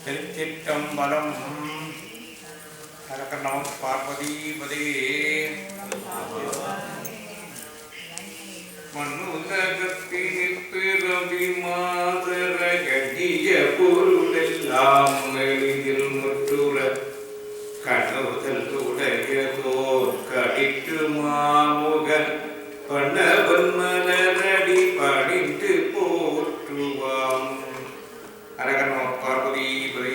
திருச்சிற்றம்பலம். அரக்கணம் பார்வதிபதே. மண்ணுலகத்தினில் பிறவி மாதர கட்டிய பொருளெல்லாம் எளிதில் முற்றுற கனவுதல் உடையதோர் கடித்து மாமுகன் பண்ணவன் மலரடி பணிந்து போற்றுவாம். அரகணம் பார்வதிபதே.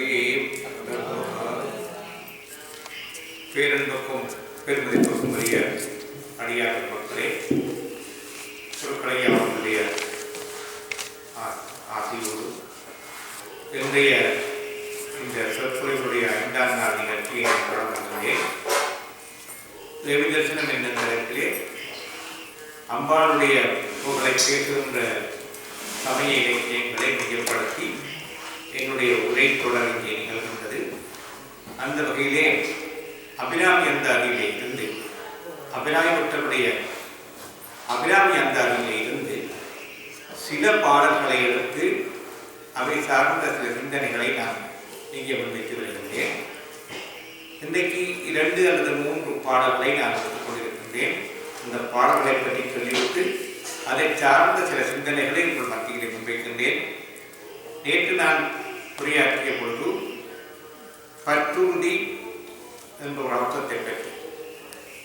பேரன்புக்கும் பெருமதிப்புக்கும் உரிய அடியார் மக்களே, சொற்களை அவர்களுடைய ஆசையோடு இன்றைய இந்த சொற்பொழிவுடைய 5ஆம் நாள் நிகழ்ச்சியை தொடங்குகிறேன். தேவி தரிசனம் என்ற நேரத்திலே அம்பாளுடைய புகழை பேசுகின்ற சமய இலக்கியங்களை மையப்படுத்தி என்னுடைய உரை தொடர் இங்கே நிகழ்கின்றது. அந்த வகையிலே அபிராமி அந்தாதியிலே இருந்து அபிராமிபட்டருடைய அபிராமி அந்தாதியிலே இருந்து சில பாடல்களை எடுத்து அவை சார்ந்த சில சிந்தனைகளை நான் இங்கே முன்வைத்து வருகின்றேன். இன்றைக்கு 2 அல்லது 3 பாடல்களை நான் எடுத்துக் கொண்டிருக்கின்றேன். இந்த பாடல்களை பற்றி சொல்லிவிட்டு அதை சார்ந்த சில சிந்தனைகளை உங்கள் மத்தியிலே முன்வைக்கின்றேன். நேற்று நான் உரையாற்றிய பொழுது பற்றுறுதி என்ற ஒரு அம்சத்தை பற்றி,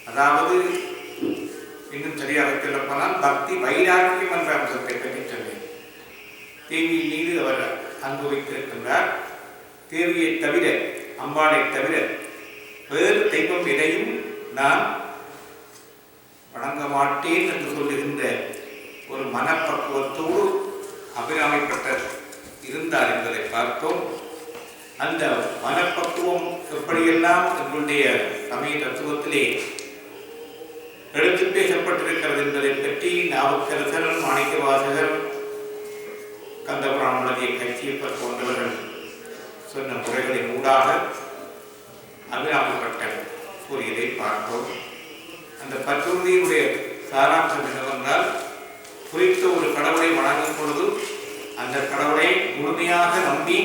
அதாவது இன்னும் சரியாக சொல்லப்போனால் பக்தி வைராக்கியம் என்ற அம்சத்தை பற்றி சொன்னேன். தேவி மீது அவர் அனுபவித்திருக்கின்றார். தேவியை தவிர, அம்பாளை தவிர வேறு தெய்வம் எதையும் நான் வணங்க மாட்டேன் என்று சொல்லுகின்ற ஒரு மனப்பக்குவத்தோடு அபிராமிப்பட்டர் இருந்தார் என்பதை பார்த்தோம். அந்த மனப்பக்குவம் எப்படியெல்லாம் எங்களுடைய சமய தத்துவத்திலே எடுத்து பேசப்பட்டிருக்கிறது என்பதை பற்றி நாவுக்கரசர், மாணிக்கவாசகர், கந்தபுராண கட்சியப்பர் போன்றவர்கள் சொன்ன முறைகளின் ஊடாக அபிராமிப்பட்டர் கூறியதை பார்த்தோம். அந்த பற்றுறுதியினுடைய சாராம்சம் என்னவென்றால், குறித்த ஒரு கடவுளை வணங்கும் பொழுது அந்த கடவுளை முழுமையாக நம்பி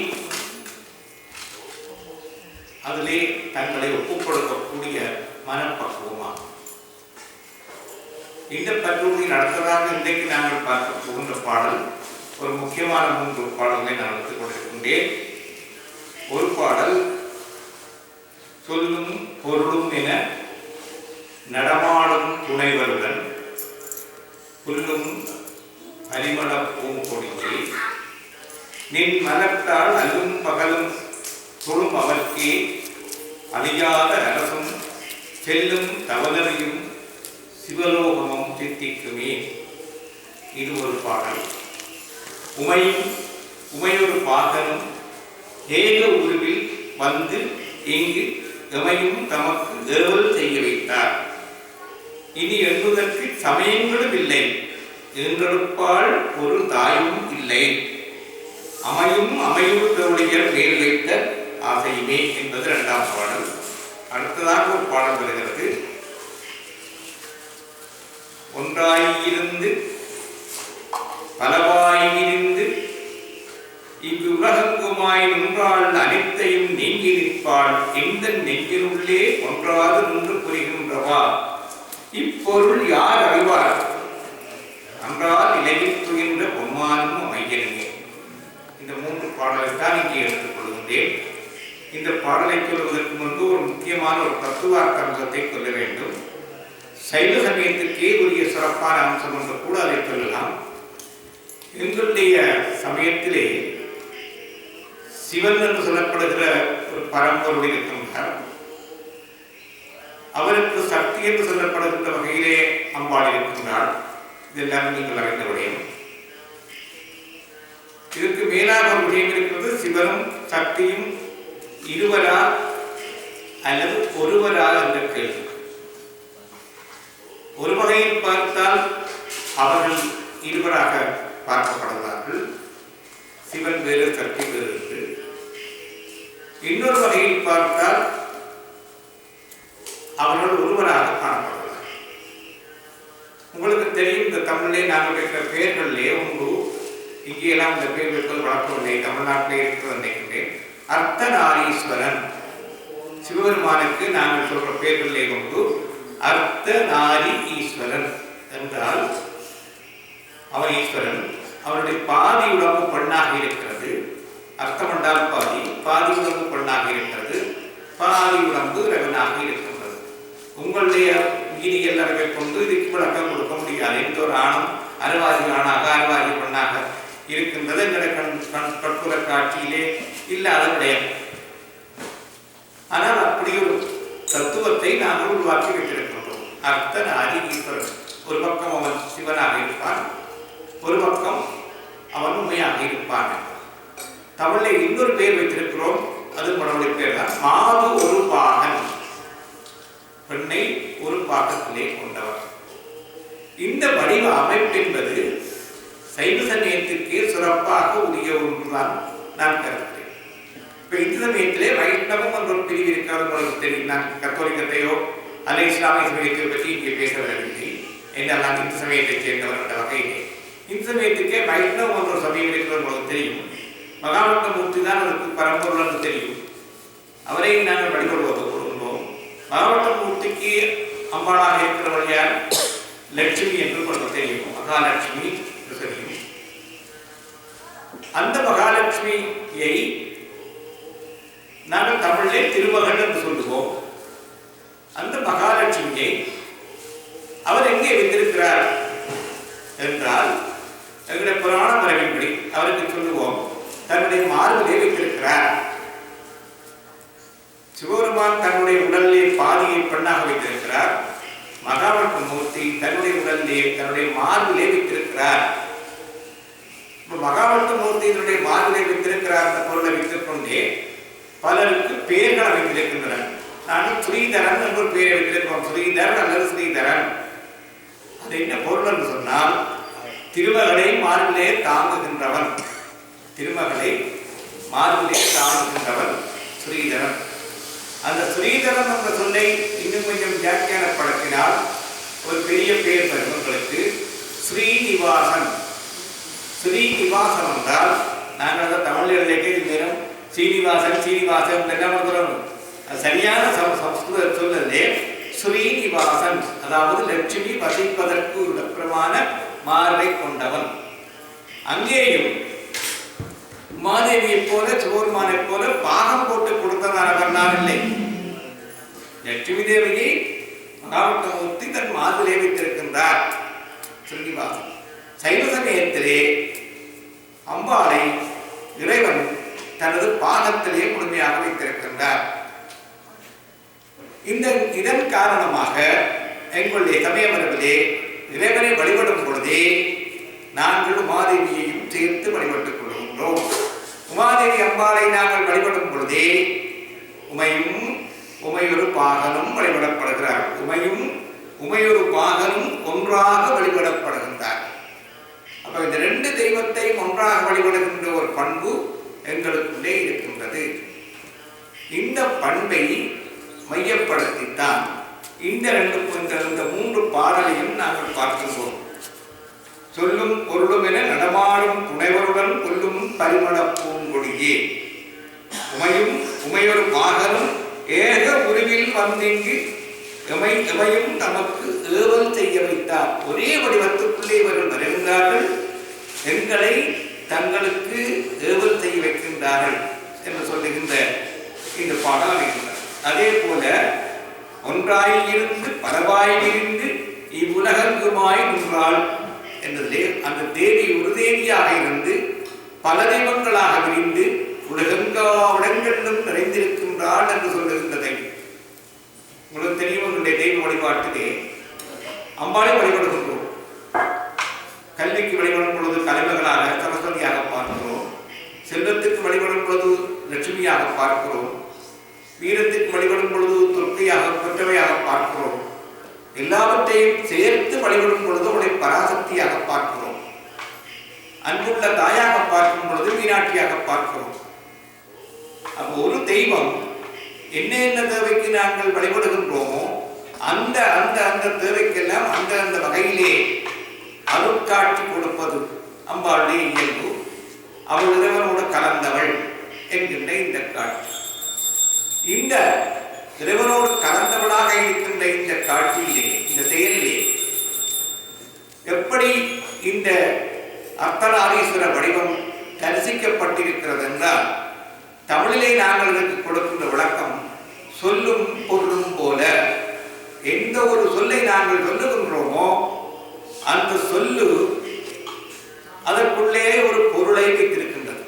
அதிலே தங்களை ஒப்புக் கொடுக்கக்கூடிய மனப்பக்குவமாகும். இந்த பற்றுறுதி நடத்ததாக இன்றைக்கு நாங்கள் பார்க்க போகின்ற பாடல் ஒரு முக்கியமான 3 பாடல்களை நான் எடுத்துக் கொண்டிருக்கின்றேன். ஒரு பாடல் சொல்லும் பொருளும் என நடமாடும் துணைவருடன் புல்லும் பரிமள பூங்கொடியே நின் மனத்தால் அல்லும் பகலும் தொழும் அவர்க்கே அழியாத அரசும் செல்லும் தவனரையும் சிவலோகமும் சித்திக்குமே. இது ஒரு பாடல். உமையொரு பாகனும் ஏக உருவில் வந்து இங்கு எமையும் தமக்கு ஏவல் செய்ய வைத்தார். இனி எண்ணுதற்கு சமயங்களும் இல்லை, என்றெடுப்பால் ஒரு தாயும் இல்லை, அமையும் அமையுடைய மேல் வைத்த ஆசையுமே என்பது 2ஆம் பாடல். அடுத்ததாக ஒரு பாடல் வருகிறது. ஒன்றாயிருந்து பலவாயிருந்து இங்கு உலகங்குமாய் நின்றாள் அனைத்தையும் நீங்கி நிற்பாள் எந்த நெஞ்சினுள்ளே ஒன்றாது நின்று புரிகின்றவா இப்பொருள் யார் அறிவார் அன்றால் நிலையில் துகின்ற பொம்மானும் அமைகிறேன். இந்த 3 பாடலை தான் இங்கே எடுத்துக் கொள்கின்றேன். இந்த பாடலை சொல்வதற்கு முன்பு ஒரு முக்கியமான ஒரு தத்துவார்த்த அம்சத்தை சொல்ல வேண்டும். சைவ சமயத்திற்கே உரிய சிறப்பான அம்சம் என்று கூட அதை சொல்லலாம். எங்களுடைய சமயத்திலே சிவன் என்று சொல்லப்படுகிற ஒரு பரம்பொருள் இருக்கின்றார். அவருக்கு சக்தி என்று சொல்லப்படுகின்ற வகையிலே அம்பாள் இருக்கின்றார். இதெல்லாம் நீங்கள் அறிந்த விடயம். இதற்கு மேலாக ஒரு விடயம் இருக்கிறது. சிவனும் சக்தியும் இருவரா அல்லது ஒருவரா என்ற கேள்வி. ஒரு வகையில் பார்த்தால் அவர்கள் இருவராக பார்க்கப்படுகிறார்கள். சிவன் வேறு, சக்தி வேறு என்று. இன்னொரு வகையில் பார்த்தால் அவர்கள் ஒருவராக காணப்படுகிறார்கள். உங்களுக்கு தெரியும், இந்த தமிழிலே நாங்கள் வைக்கிற பெயர்களிலே ஒன்று இங்கேயெல்லாம் இந்த பேர் வைப்பது வழக்கமில்லை. தமிழ்நாட்டிலே இருக்கிறது நினைக்கின்றேன். அர்த்தநாரீஸ்வரன். சிவபெருமானுக்கு நாங்கள் சொல்ற பேர்களிலே கொண்டு அர்த்தநாரி ஈஸ்வரன் என்றால் அவன் ஈஸ்வரன். அவனுடைய பாதி உடம்பு பெண்ணாக இருக்கிறது. அர்த்தம் என்றால் பாதி, பாதி உடம்பு பெண்ணாக இருக்கிறது, பாதி உடம்பு இறைவனாக இருக்கின்றது. உங்களுடைய மீதிகள் அறிவை கொண்டு இதுக்கு விளக்கம் கொடுக்க முடியாது. எந்த ஒரு ஆணும் அறுவாதி ஆணாக அறுவாதி பெண்ணாக இருக்கின்றது எங்களுடைய கற்புற காட்சியிலே இல்லாத விடயம். ஆனால் அப்படி ஒரு தத்துவத்தை நாங்கள் உருவாக்கி வைத்திருக்கின்றோம். அர்த்தநாரி ஈஸ்வரன். ஒரு பக்கம் அவன் சிவனாக இருப்பான், ஒரு பக்கம் அவன் உண்மையாக இருப்பான். தமிழில் இன்னொரு பேர் வைத்திருக்கிறோம். அது படவுடைய பேர் தான் மாது ஒரு பாகன். பெண்ணை ஒரு பாகத்திலே கொண்டவர். இந்த வடிவ அமைப்பு என்பது சைவ சமயத்திற்கே சிறப்பாக உரிய ஒன்றுதான் நான் கருதுகிறேன். இப்ப இந்து சமயத்திலே வைஷ்ணவம் என்ற ஒரு பிரிவு இருக்கிறது. உங்களுக்கு தெரியும். நான் கத்தோலிக்கத்தையோ அல்ல இஸ்லாமிய சமயத்தை பற்றி இங்கே பேச வரவில்லை. என்றால் நான் இந்து சமயத்தை சேர்ந்தவர் என்ற வகையிலே இந்து சமயத்துக்கே வைஷ்ணவம் என்ற ஒரு சமயம் இருக்கிறது. உங்களுக்கு தெரியும். மகாபட்டமூர்த்தி தான் அதற்கு பரம்பொருள் என்று தெரியும். அவரை நாங்கள் வழிபடுவது கொள்கின்றோம். மகாபட்டமூர்த்திக்கு அம்பாளாக இருக்கிறவள் யார்? லட்சுமி என்று உங்களுக்கு தெரியும். மகாலட்சுமி என்று தெரியும். அந்த மகாலட்சுமியை நாங்கள் தமிழிலே திருமகள் என்று சொல்லுவோம். அந்த மகாலட்சுமியை அவர் எங்கே வைத்திருக்கிறார் என்றால் எங்களுடைய புராண மரபின்படி அவருக்கு சொல்லுவோம் தன்னுடைய மார்பிலே வைத்திருக்கிறார். சிவபெருமான் தன்னுடைய உடலிலே பாதியை பெண்ணாக வைத்திருக்கிறார். மகாபட்டமூர்த்தி தன்னுடைய உடலிலே தன்னுடைய மார்பிலே வைத்திருக்கிறார். மகாபட்டமூர்த்தி தன்னுடைய மார்பிலே வைத்திருக்கிறார் என்ற பொருளை வைத்துக் கொண்டே பலருக்கு பெயர்கள் வைத்திருக்கின்றன. நாங்கள் ஸ்ரீதரன் என்ற ஒரு பெயரை வைத்திருக்கிறோம். ஸ்ரீதரன் அல்லது ஸ்ரீதரன். அது என்ன பொருள் என்று சொன்னால் திருமகளை மார்பிலே தாங்குகின்றவன். திருமகளை மார்பிலே தாங்குகின்றவன் ஸ்ரீதரன். அந்த ஸ்ரீதரன் என்ற சொல்லை இன்னும் கொஞ்சம் வியாக்கியானப்படுத்தினால் ஒரு பெரிய பெயர் வரும் உங்களுக்கு. ஸ்ரீனிவாசன். ஸ்ரீனிவாசன் என்றால் நாங்கள் தமிழர்களுக்கு இது நேரம் சீனிவாசன் சீனிவாசன் எல்லாம் சொல்லணும். சரியான சம்ஸ்கிருத சொல்லலே ஸ்ரீனிவாசன். அதாவது லட்சுமி வசிப்பதற்கு இடப்பிரமான மார்பை கொண்டவன். அங்கேயும் உமாதேவியை போல சிவபெருமானை போல பாகம் போட்டு கொடுத்ததான வரலாறு இல்லை. லட்சுமி தேவியை மகாபட்டமூர்த்தி தன் மார்பிலே வைத்திருக்கின்றார் ஸ்ரீனிவாசன். சைவ சமயத்திலே அம்பாளை இறைவன் தனது பாகத்திலே முழுமையாக வைத்திருக்கின்றார். இதன் காரணமாக எங்களுடைய சமய மரபிலே இறைவனை வழிபடும் பொழுதே நாங்கள் உமாதேவியையும் சேர்த்து வழிபட்டுக் கொள்கின்றோம். உமாதேவி அம்பாளை நாங்கள் வழிபடும் பொழுதே உமையும் உமையொரு பாகனும் வழிபடப்படுகிறார். உமையொரு பாகனும் ஒன்றாக வழிபடப்படுகின்றார். அப்ப இந்த ரெண்டு தெய்வத்தையும் ஒன்றாக வழிபடுகின்ற ஒரு பண்பு எங்களுக்குள்ளே இருக்கின்றது. இந்த பண்பை மையப்படுத்தித்தான் இந்த மூன்று பாடலையும் நாங்கள் பார்க்கின்றோம். சொல்லும் பொருளும் என நடமாடும் துணைவருடன் கொல்லும் பரிமள பூங்கொடியே உமையும் உமையொரு பாகனும் ஏக உருவில் வந்திங்கு எமையும் நமக்கு ஏவல் செய்ய வைத்தார். ஒரே வடிவத்துக்குள்ளே இவர்கள் வருகின்றார்கள், எங்களை தங்களுக்கு ஏவல் செய்ய வைக்கின்றார்கள் என்று சொல்லுகின்ற இந்த பாடல் அமைகின்றன. அதே போல ஒன்றாயிருந்து பரவாயிலிருந்து இவ்வுலகங்குமாய் நின்றாள் என்பதிலே அந்த தேவி ஒரு தேவியாக இருந்து பல தெய்வங்களாக விரிந்து உலகங்காவிடங்களிலும் நிறைந்திருக்கின்றாள் என்று சொல்லுகின்றதை உங்களுக்கு தெரியும். உங்களுடைய தெய்வ வழிபாட்டிலே அம்பாளை வழிபடுகின்றோம். கல்விக்கு வழிபடும் பொழுது கலைமகளாக சரஸ்வதியாக பார்க்கிறோம். செல்வத்துக்கு வழிபடும் பொழுது லட்சுமியாக பார்க்கிறோம். வீரத்துக்கு வழிபடும் பொழுது துர்க்கையாக பெற்றவையாக பார்க்கிறோம். எல்லாவற்றையும் சேர்த்து வழிபடும் பொழுது அவளை பராசக்தியாக பார்க்கிறோம். அன்புள்ள தாயாக பார்க்கும் பொழுது மீனாட்சியாக பார்க்கிறோம். அப்போ ஒரு தெய்வம் என்ன தேவைக்கு நாங்கள் வழிபடுகின்றோமோ அந்த அந்த அந்த தேவைக்கெல்லாம் அந்த அந்த வகையிலே அருட்காட்சி கொடுப்பது அம்பாளுடைய இயல்பு. அவள் இறைவனோடு கலந்தவள் என்கின்ற இந்த காட்சி. இந்த இறைவனோடு கலந்தவளாக இருக்கின்ற இந்த காட்சியிலே, இந்த செயலிலே எப்படி இந்த அர்த்தநாரீஸ்வர வடிவம் தரிசிக்கப்பட்டிருக்கிறது என்றால், தமிழிலே நாங்கள் இதற்கு கொடுக்கின்ற விளக்கம் சொல்லும் பொருளும் போல. எந்த ஒரு சொல்லை நாங்கள் சொல்லுகின்றோமோ அந்த சொல்லு அதற்குள்ளே ஒரு பொருளை வைத்திருக்கின்றது.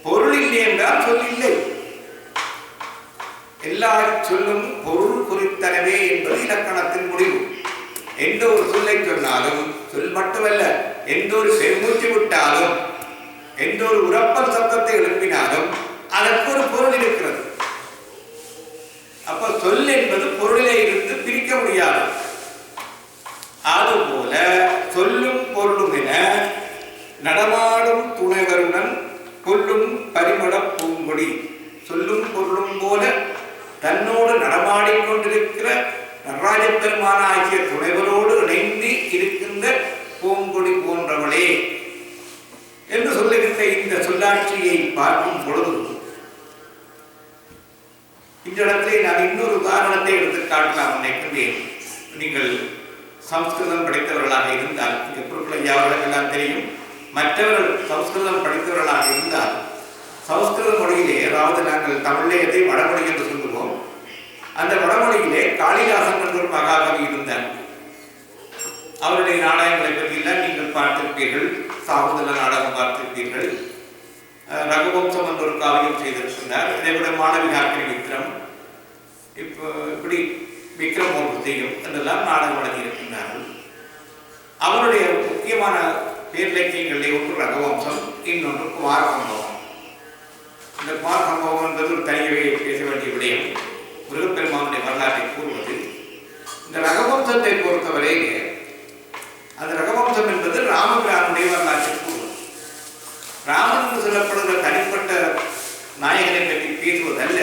பொருள் இல்லை என்றால் சொல் இல்லை. எல்லா சொல்லும் பொருள் குறித்தனவே என்பது இலக்கணத்தின் முடிவு. எந்த ஒரு சொல்லை சொன்னாலும், சொல் மட்டுமல்ல, எந்த ஒரு பெருமூச்சு விட்டாலும், எந்த ஒரு உரப்பல் சத்தத்தை எழுப்பினாலும் அதற்கு ஒரு பொருள் இருக்கிறது. அப்ப சொல் என்பது பொருளிலே இருந்து பிரிக்க முடியாது. அதுபோல சொல்லும் பொருளும் என நடமாடும் துணைவருடன் கொல்லும் பரிமள பூங்கொடி. சொல்லும் பொருளும் போல தன்னோடு நடமாடிக்கொண்டிருக்கிற நடராஜ பெருமான ஆகிய துணைவரோடு இணைந்து இருக்கின்ற பூங்கொடி போன்றவளே என்று சொல்லுகின்ற இந்த சொல்லாட்சியை பார்க்கும் பொழுது, இந்த இடத்திலே நான் இன்னொரு உதாரணத்தை எடுத்து காட்டலாம் நினைக்கின்றேன். நீங்கள் சம்ஸ்கிருதம் படித்தவர்களாக இருந்தால், இங்க குருக்குலையா அவர்களுக்கெல்லாம் தெரியும், மற்றவர்கள் சம்ஸ்கிருதம் படித்தவர்களாக இருந்தால் சம்ஸ்கிருத மொழியிலே, அதாவது நாங்கள் தமிழிலே வடமொழி என்று சொல்லுவோம், அந்த வடமொழியிலே காளிதாசன் என்ற ஒரு மகாகவி இருந்தார். அவருடைய நாடகங்களை பற்றியெல்லாம் நீங்கள் பார்த்திருப்பீர்கள். சாகுந்தல நாடகம் பார்த்திருப்பீர்கள். ரகுவம்சம் என்ற ஒரு காவியம் செய்திருக்கின்றார். இதைவிட மாணவிகாக்கினி விக்ரம், இப்போ இப்படி விக்ரமோர்த்தியும் என்றெல்லாம் நாடகம் எழுதியிருக்கின்றார்கள். அவருடைய முக்கியமான பேரிலக்கியங்களிலே ஒன்று ரகுவம்சம், இன்னொன்று குமார சம்பவம். இந்த குமார சம்பவம் என்பது ஒரு தனியவே பேச வேண்டிய விடயம். முருகப்பெருமானுடைய வரலாற்றை கூறுவது. இந்த ரகுவம்சத்தை பொறுத்தவரையிலே, அந்த ரகுவம்சம் என்பது ராமபிரானுடைய வரலாற்றை கூறுவது. ராமன் என்று சொல்லப்படுகிற தனிப்பட்ட நாயகனை பற்றி பேசுவதல்ல,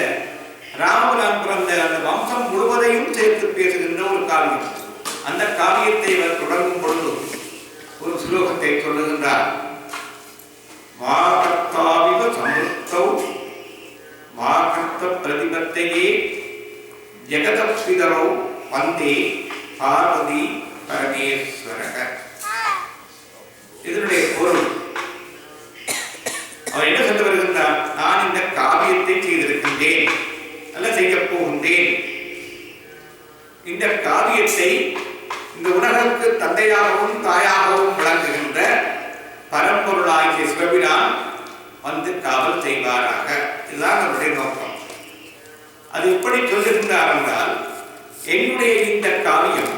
ராமபிரான் பிறந்த அந்த வம்சம் முழுவதையும் சேர்த்து பேசுகின்ற ஒரு காவியம். அந்த காவியத்தை அவர் தொடங்கும் பொழுது ஒரு ஸ்லோகத்தை சொல்லுகின்றார். வாகர்த்தாவிவ சமுர்த்தௌ வாகர்த்த பிரதிபத்தையே ஜெகதப்பிதரோ வந்தே பார்வதி பரமேஸ்வரக. இதனுடைய பொருள், அவர் என்ன சொல்ல வருகின்றார்? நான் இந்த காவியத்தை செய்திருக்கின்றேன், அல்ல செய்ய போகின்றேன். இந்த காவியத்தை இந்த உலகத்துக்கு தந்தையாகவும் தாயாகவும் விளங்குகின்ற பரம்பொருளாகிய சிவபிரான் வந்து காவல் செய்வாராக. இதுதான் அவருடைய நோக்கம். அது எப்படி சொல்லுகின்றார் என்றால், என்னுடைய இந்த காவியம்,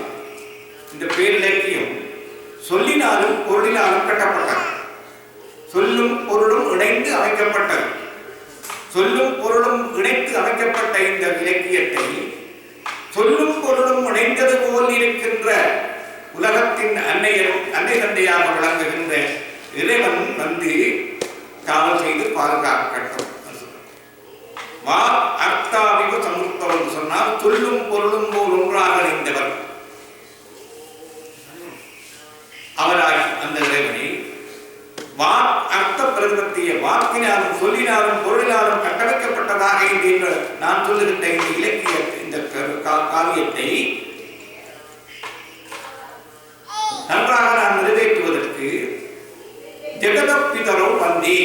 இந்த பேரிலக்கியம் சொல்லினாலும் பொருளினாலும் கட்டப்பட்டது. சொல்லும் பொருளும் இணைந்து அமைக்கப்பட்டது. சொல்லும் பொருளும் இணைத்து அமைக்கப்பட்ட இந்த இலக்கியத்தை சொல்லும் பொருளும் இணைந்தது போல் இருக்கின்ற உலகத்தின் அன்னை தந்தையாக விளங்குகின்ற இறைவன் வந்து காவல் செய்து பாதுகாக்கட்டும். வா அர்த்தாவிவ சமுர்த்தம் என்று சொன்னால் சொல்லும் பொருளும் போல் ஒன்றாக இணைந்தவர் அவராகி அந்த இறைவனை அர்த்த பிரதிபத்திய வாக்கினாலும் சொல்லினாலும் பொருளினாலும் கட்டமைக்கப்பட்டதாக என்று நான் சொல்லுகின்ற இந்த இலக்கிய இந்த காவியத்தை நன்றாக நான் நிறைவேற்றுவதற்கு ஜெகதப்பிதரோ வந்தே.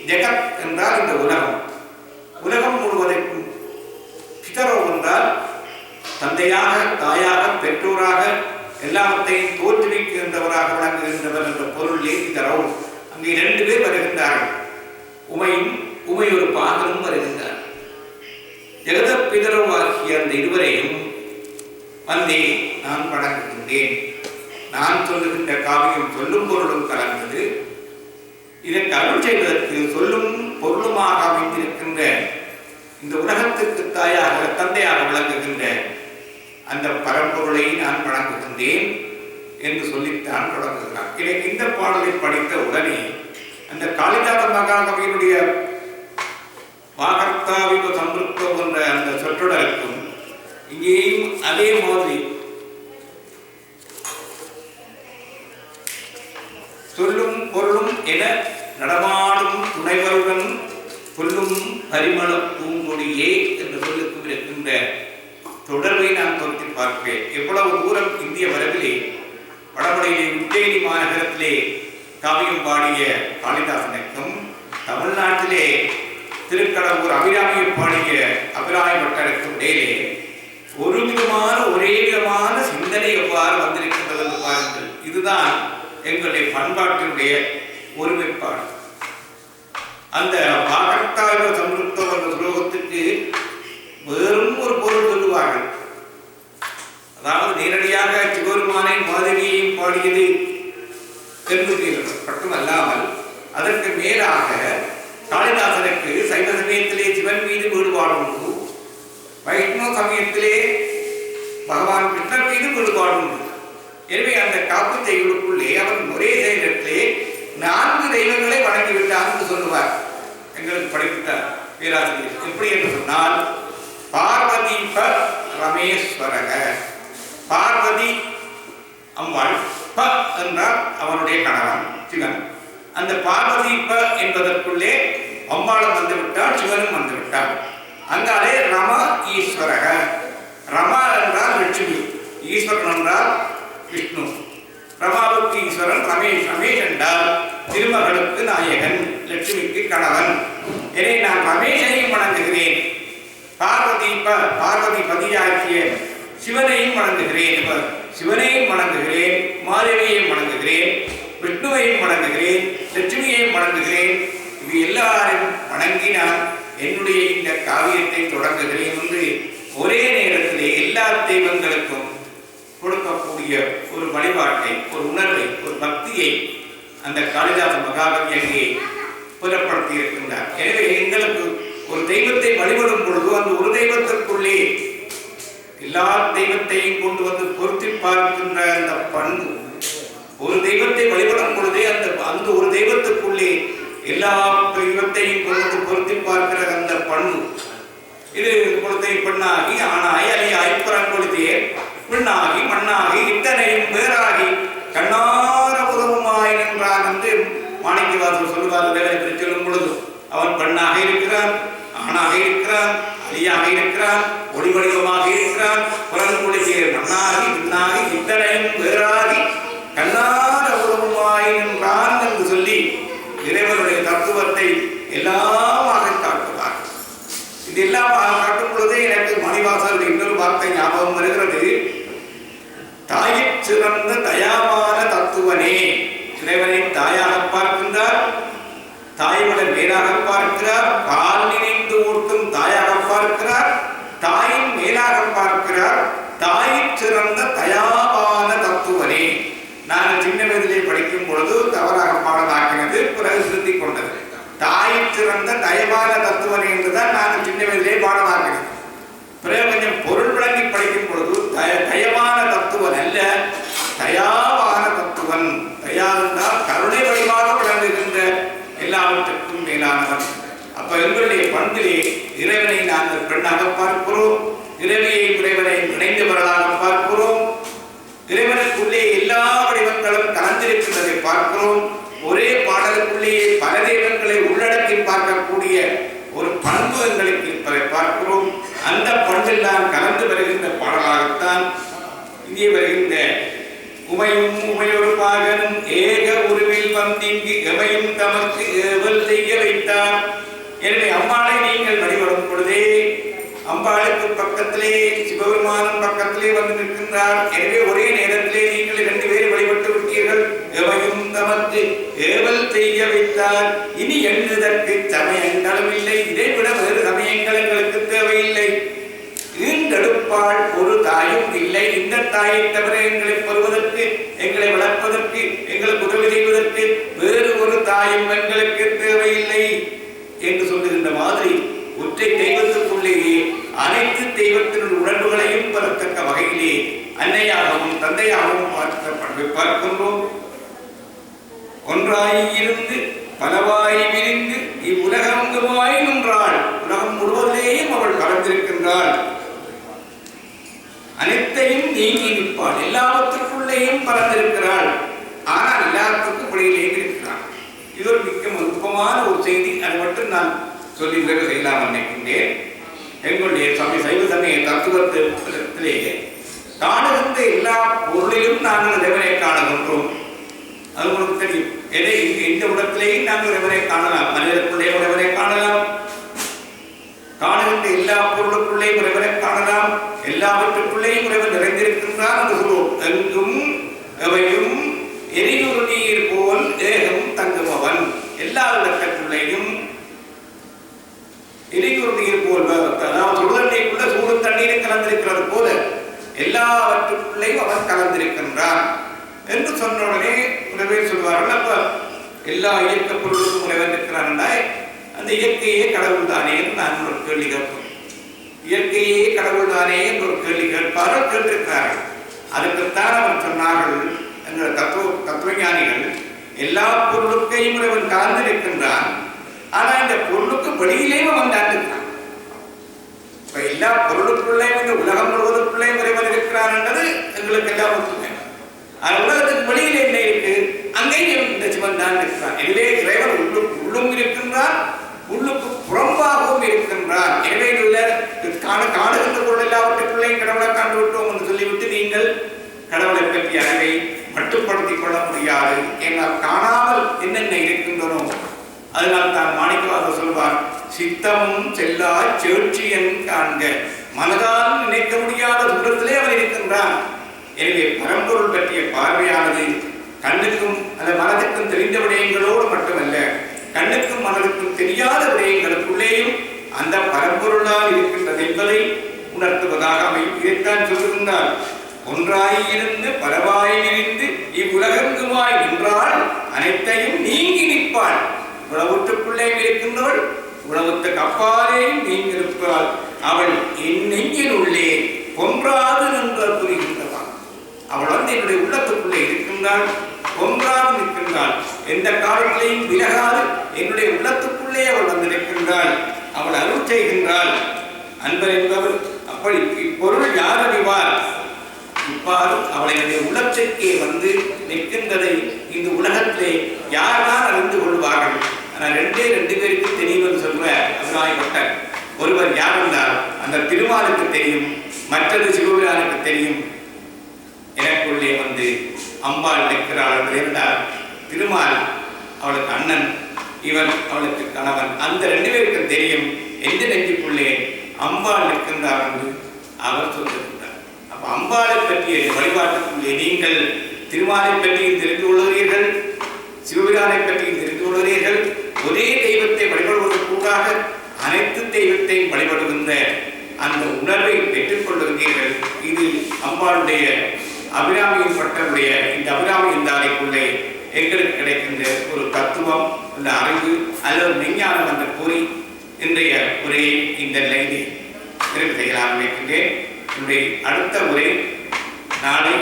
ஜெகத் என்றால் இந்த உலகம், உலகம் முழுவதற்கும். பிதரோ என்றால் தந்தையாக, தாயாக, பெற்றோராக, எல்லாவற்றையும் தோற்றுவிக்கின்றவராக விளங்குகின்றவர் என்ற பொருளிலே பிதரோ. அங்கே 2 பேர் வருகின்றார்கள். உமை ஒரு பாகனும் வருகின்றார். ஜெகத பிதரவாகிய அந்த இருவரையும் வந்தே நான் வணங்குகின்றேன். நான் சொல்லுகின்ற காவியம் சொல்லும் பொருளும் கலந்தது. இதற்கு அருள் செய்வதற்கு சொல்லும் பொருளுமாக அமைந்திருக்கின்ற இந்த உலகத்திற்கு தாயாக, தந்தையாக விளங்குகின்ற அந்த பரம்பொருளை நான் வணங்குகின்றேன் என்று சொல்லித்தான் தொடங்குகிறார். எனக்கு இந்த பாடலை படித்த உடனே அந்த காளிதாச மகாகவியினுடைய வாகர்த்தாவிவ சம்புத்தம் என்ற அந்த சொற்றொடருக்கும் இங்கேயும் அதே மாதிரி சொல்லும் பொருளும் என நடமாடும் துணைவருடன் புல்லும் பரிமள பூங்கொடியே என்ற சொல்லுக்கும் இருக்கின்ற தொடர்பை நான் பொருத்தி பார்க்கிறேன். எவ்வளவு தூரம் இந்திய வரவிலே வடபடையிலே உஜ்ஜயினி மாநகரத்திலே காவியம் பாடிய காளிதாசனுக்கும் தமிழ்நாட்டிலே திருக்கடம்பூர் அபிராமியை பாடிய அபிராமி பட்டருக்கும் இடையிலே ஒரே விதமான சிந்தனை எவ்வாறு வந்திருக்கின்றது என்று பாருங்கள். இதுதான் எங்களுடைய பண்பாட்டினுடைய ஒருமைப்பாடு. அந்த பாகத்தாய சம்ருத்தம் என்ற ஸ்லோகத்துக்கு வேறும் ஒரு பொருள் சொல்லுவார்கள். அதாவது நேரடியாக சிவபெருமானை மாதவியையும் பாடியது என்று மட்டுமல்லாமல் அதற்கு மேலாக காளிதாசனுக்கு சைவ சமயத்திலே சிவன் மீது ஈடுபாடு உண்டு, வைஷ்ணவ சமயத்திலே பகவான் கிருஷ்ணர் மீது ஈடுபாடு உண்டு. எனவே அந்த காப்பு தெய்வங்களுக்குள்ளே அவன் ஒரே தெய்வத்திலே 4 தெய்வங்களை வணங்கிவிட்டார் என்று சொல்லுவார். எங்களுக்கு படிப்பித்தார் பேராசிரியர். எப்படி என்று சொன்னால், பார்வதி ப ரமேஸ்வரக, பார்வதி அம்மாள், ப என்றால் அவனுடைய கணவன் சிவன். அந்த பார்வதி ப என்பதற்குள்ளே அம்பாளும் வந்துவிட்டால் சிவனும் வந்துவிட்டார். அங்காலே ரம ஈஸ்வரக, ரமா என்றால் லட்சுமி, ஈஸ்வரன் என்றால் விஷ்ணு. ரமாவுக்கு ஈஸ்வரன், ரமேஷ் என்றால் திருமகளுக்கு நாயகன், லட்சுமிக்கு கணவன். எனவே நான் ரமேஷையும் வணங்குகிறேன், பார்வதி பதியாக்கிய சிவனையும் வணங்குகிறேன், சிவனையும் வணங்குகிறேன், மாதவியையும் வணங்குகிறேன், விஷ்ணுவையும் வணங்குகிறேன், லட்சுமியையும் வணங்குகிறேன். இது எல்லாரையும் வணங்கி நான் என்னுடைய இந்த காவியத்தை தொடங்குகிறேன் என்று ஒரே நேரத்திலே எல்லா தெய்வங்களுக்கும் கொடுக்கக்கூடிய ஒரு வழிபாட்டை, ஒரு உணர்வை, ஒரு பக்தியை அந்த காளிதாச மகாகவி அங்கே புலப்படுத்தி இருக்கின்றார். எனவே எங்களுக்கு ஒரு தெய்வத்தை வழிபடும் பொழுது அந்த ஒரு தெய்வத்திற்குள்ளே எல்லா தெய்வத்தையும் கொண்டு வந்து பொருத்தி பார்க்கின்ற அந்த பண்பு, ஒரு தெய்வத்தை வழிபடும் பொழுதே அந்த ஒரு தெய்வத்துக்குள்ளே எல்லா தெய்வத்தையும் கொண்டு வந்து பொருத்தி பார்க்கிற அந்த பண்பு, இது குழந்தை பெண்ணாகி ஆணாய் அலியாய் புறங்கொழுதியே பெண்ணாகி மண்ணாகி இத்தனையும் வேறாகி கண்ணார உதவுமாய் நின்றான் என்று மாணிக்கவாசர் சொல்லுவார்கள். சொல்லும் பொழுது அவன் பெண்ணாக இருக்கிறான், ஆணாக இருக்கிறான், அலியாக இருக்கிறான், ஒளி வடிவமாக இருக்கிறான், புறங்கொழுதியே மண்ணாகி பெண்ணாகி இத்தனையும் வேறாகி கண்ணார உதவுமாய் நின்றான் என்று சொல்லி இறைவனுடைய தத்துவத்தை எல்லாமாக காட்டுவார். இது எல்லாமாக காட்டும் பொழுதே எனக்கு மணிவாசல் இன்னொரு வார்த்தை ஞாபகம் வருகிறது. தாயிற் சிறந்த தயாவான தத்துவனே, இறைவனை தாயாக பார்க்கின்றார், தாய்விட மேலாக பார்க்கிறார், பால் நினைந்து ஊட்டும் தாயாக பார்க்கிறார், தாயின் மேலாக பார்க்கிறார். தாயிற் சிறந்த தயாவான தத்துவனே. நாங்கள் சின்ன வயதிலே படிக்கும் பொழுது தவறாக பாடலாக்கினது, பிறகு திருத்திக் கொண்டது. தாயிற் சிறந்த தயவான தத்துவனை என்றுதான் நாங்கள் சின்ன வயதிலே பாடலாக்கினது. பிறகு கொஞ்சம் பொருள் விளங்கி படிக்கும் பொழுது தயவான தத்துவன் அல்ல, தயாவான தத்துவன். தயா என்றால் கருணை வடிவாக விளங்குகின்ற எல்லாவற்றுக்கும் மேலானவன். அப்ப எங்களுடைய பண்பிலே இறைவனை நாங்கள் பெண்ணாக பார்க்கிறோம், இறைவனை இணைந்தவர்களாக பார்க்கிறோம், இறைவனுக்குள்ளே எல்லா வடிவங்களும் கலந்திருக்கின்றதை பார்க்கிறோம். ஒரே பாடலுக்குள்ளேயே பல தெய்வங்களை உள்ளடக்கி பார்க்கக்கூடிய ஒரு பண்பு எங்களுக்கு இருப்பதை பார்க்கிறோம். அந்த பண்பெல்லாம் கலந்து வருகின்ற பாடலாகத்தான் இங்கே வருகின்ற உமையும் உமையொரு பாகனும் ஏக உருவில் வந்திங்கு எவையும் தமக்கு ஏவல் செய்ய வைத்தார். எனவே அம்பாளை நீங்கள் வழிபடும் பொழுதே அம்பாளுக்கு பக்கத்திலே சிவபெருமானும் பக்கத்திலே வந்து நிற்கின்றார். எனவே ஒரே நேரத்திலே நீங்கள் 2 பேர் வழிபட்டு விட்டீர்கள். எவையும் தமக்கு ஏவல் செய்ய வைத்தார். இனி எண்ணுதற்கு சமயங்களும் இல்லை, இதைவிட வேறு சமயங்கள் எங்களுக்கு தேவையில்லை. ஈண்டெடுப்பாள் ஒரு தாயும் இல்லை, இந்த தாயை தவிர எங்களை பெறுவதற்கு, எங்களை வளர்ப்பதற்கு, எங்களுக்கு உதவி செய்வதற்கு வேறு ஒரு தாயும் எங்களுக்கு தேவையில்லை என்று சொல்லுகின்ற மாதிரி ஒற்றை தெய்வத்துக்குள்ளேயே அனைத்து தெய்வத்தின் உணர்வுகளையும் பெறத்தக்க வகையிலே அன்னையாகவும் தந்தையாகவும் பார்க்கின்றோம். ஒன்றாய் இருந்து பலவாய் விரிந்து இவ்வுலகங்குமாய் நின்றாள். உலகம் முழுவதிலேயும் அவள் கலந்திருக்கின்றாள். அனைத்தையும் நீங்கி நிற்பாள், எல்லாவற்றுக்குள்ளேயும் பறந்திருக்கிறாள். ஆனால் எல்லாத்துக்கும் வெளியிலேயும் இருக்கிறாள். இது ஒரு மிக நுட்பமான ஒரு செய்தி. அது மட்டும் நான் சொல்லி நிறைவு செய்யலாம் நினைக்கின்றேன். எங்களுடைய சைவ சமய தத்துவத்திலே காணுகின்ற எல்லா பொருளிலும் நாங்கள் இறைவனை காணுகின்றோம். அது உங்களுக்கு தெரியும். எந்த இடத்திலேயும் நாங்கள் இறைவனை காணலாம். மனிதனுக்குள்ளே இறைவனை காணலாம், காணுகின்ற எல்லா பொருளுக்குள்ளேயும் இறைவனை காணலாம், எல்லாவற்றுக்குள்ளேயும் இறைவன் நிறைந்திருக்கின்றான் என்று சொல்லுவோம். எங்கும் எவையும் எரியுறு நீர் போல் ஏகம் தங்குபவன். எல்லா இடத்துக்குள்ளேயும் எரியுறு நீர் போல், அதாவது சுடுதண்ணிக்குள்ள சூடு தண்ணீரை கலந்திருக்கிறது போல எல்லாவற்றுக்குள்ளேயும் அவன் கலந்திருக்கின்றான் என்று சொன்ன உடனே உணவே சொல்வார்கள். அப்ப எல்லா இயக்க பொருளுக்கும் உணவன் இருக்கிறான். அந்த இயற்கையே கடவுள் தானே என்று நான் ஒரு கேள்வி கேட்போம். இயற்கையே கடவுள் தானே என்று ஒரு கேள்வி கேட்பார்கள், கேட்டிருக்கிறார்கள். அதுக்குத்தான் அவர் சொன்னார்கள், என்ற தத்துவஞானிகள், எல்லா பொருளுக்கையும் இறைவன் கலந்திருக்கின்றான், ஆனா இந்த பொருளுக்கு வெளியிலேயும் அவன் தாண்டிருக்கிறான். இப்ப எல்லா பொருளுக்குள்ளேயும் இந்த உலகம் முழுவதற்குள்ளேயும் இறைவன் இருக்கிறான் என்றது எங்களுக்கு எல்லாம் ஒத்துமை. ஆனா உலகத்துக்கு வெளியில என்ன இருக்கு, அங்கேயும் இந்த சிவன் தான் இருக்கிறான். எனவே இறைவன் உள்ளும் இருக்கின்றான், உள்ளுக்கு புறம்பாகவும் இருக்கின்றான். எனவே காணுகின்ற பொருள் எல்லாவற்றுக்குள்ளேயும் கடவுளை காண்டு விட்டோம் என்று சொல்லிவிட்டு நீங்கள் கடவுளை பற்றிய அறிவை மட்டுப்படுத்திக் கொள்ள முடியாது. ஏனால் காணாமல் என்னென்ன இருக்கின்றனோ அதனால் தான் மாணிக்கவாசகர் சொல்வார், சித்தமும் செல்லா சேட்சியன் காண்க. மனதால் நினைக்க முடியாத தூரத்திலே அவன் இருக்கின்றான். எனவே பரம்பொருள் பற்றிய பார்வையானது கண்ணுக்கும் அந்த மனதுக்கும் தெரிந்த விடயங்களோடு மட்டுமல்ல, கண்ணுக்கும் மனதுக்கும் தெரியாத விடயங்களுக்குள்ளேயும் அந்த பரம்பொருளால் இருக்கின்றது என்பதை உணர்த்துவதாக அமையும். இதைத்தான் சொல்லுகின்றார், ஒன்றாயிருந்து பலவாய் விரிந்து இவ்வுலகெங்குமாய் நின்றால் அனைத்தையும் நீங்கி நிற்பாள். உலகத்துக்குள்ளே இருக்கின்றவள் உலகத்துக்கு அப்பாலேயும் நீங்கி நிற்பாள். அவள் என் நெஞ்சின் உள்ளே கொன்றாது நின்று புரிகின்றவள். அவள் என்னுடைய உள்ளத்துக்குள்ளே இருக்கின்றாள், கொன்றாது நிற்கின்றாள். எந்த காலத்திலையும் விலகாது என்னுடைய உள்ளத்துக்குள்ளே அவள் வந்திருக்கின்றாள். அவள் அருள் செய்கின்றாள். அன்பர் என்பவர் அப்படி இப்பொருள் யார் அறிவார்? இவ்வாறு அவளுடைய உள்ளத்திற்கே வந்து நிற்கின்றதை இந்த உலகத்திலே யார்தான் அறிந்து கொள்வார்கள்? ஆனால் ரெண்டு பேருக்கு தெரியும் என்று சொல்ற அபிராமிப்பட்டர். ஒருவர் யார் என்றால் அந்த திருமாலுக்கு தெரியும், மற்றது சிவபிரானுக்கு தெரியும். எனக்குள்ளே வந்து அம்பாள் நிற்கிறாள் என்றால் திருமால் அவளுக்கு அண்ணன், இவன் அவளுக்கு கணவன். அந்த ரெண்டு பேருக்கும் தெரியும் எந்த நெஞ்சுக்குள்ளே அம்பாள் நிற்கின்றார் என்று அவர் சொல்லுகின்றார். அப்ப அம்பாளை பற்றிய வழிபாட்டுக்குள்ளே நீங்கள் திருமாலை பற்றியும் தெரிந்து கொள்கிறீர்கள், சிவபிரானை பற்றியும் தெரிந்து கொள்கிறீர்கள். ஒரே தெய்வத்தை வழிபடுவதற்கூடாக அனைத்து தெய்வத்தையும் வழிபடுகின்ற அந்த உணர்வை பெற்றுக் கொள்ளுகிறீர்கள். இது அம்பாளுடைய அபிராமியின் பட்டருடைய இந்த அபிராமி இந்தாலைக்குள்ளே எங்களுக்கு கிடைக்கின்ற ஒரு தத்துவம், அந்த அறிவு அல்லது விஞ்ஞானம் என்று கூறி இன்றைய உரை இந்த நிலையை நிறைவு செய்யலாம் நினைக்கின்றேன். என்னுடைய அடுத்த உரை நாளை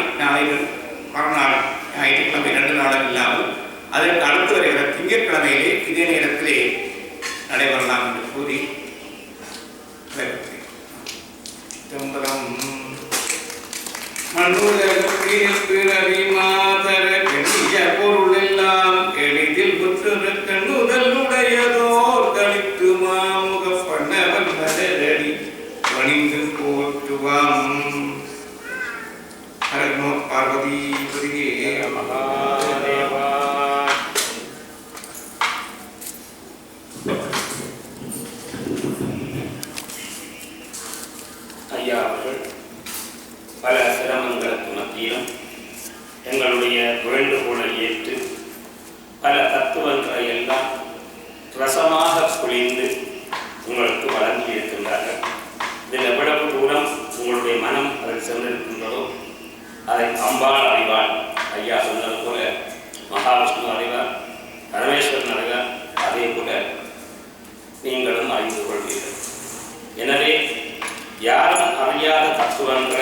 மறுநாள் ஞாயிற்றுக்கிழமை 2 நாளும் இல்லாமல் அதற்கு அடுத்து வருகிற திங்கட்கிழமையிலே இதே நேரத்திலே நடைபெறலாம் என்று கூறி மண்ணுலகில் பிறவி மாதர கெடிய பொருள் எல்லாம் எளிதில் புற்றுதல் உடையதோர் கழித்து மாமுக பண்ணவன் மலரடி பணிந்து போற்றுவாம். ஹரநோ பார்வதி புரியே மகாதேவா. ஐயா அவர்கள் பல சிரமங்களுக்கு மத்தியிலும் எங்களுடைய வேண்டுகோளை ஏற்று பல தத்துவங்களை எல்லாம் ரசமாக பொழிந்து உங்களுக்கு வழங்கி இருக்கின்றார்கள். இதில் எவ்வளவு தூரம் உங்களுடைய மனம் அதில் சென்றிருக்கின்றதோ அதை அம்பாள் அறிவாள். ஐயா சொன்னது போல மகாவிஷ்ணு அறிவார், பரமேஸ்வரன் அறிவார், அதே போல நீங்களும் அறிந்து கொள்வீர்கள். எனவே யாரும் அறியாத தத்துவங்களை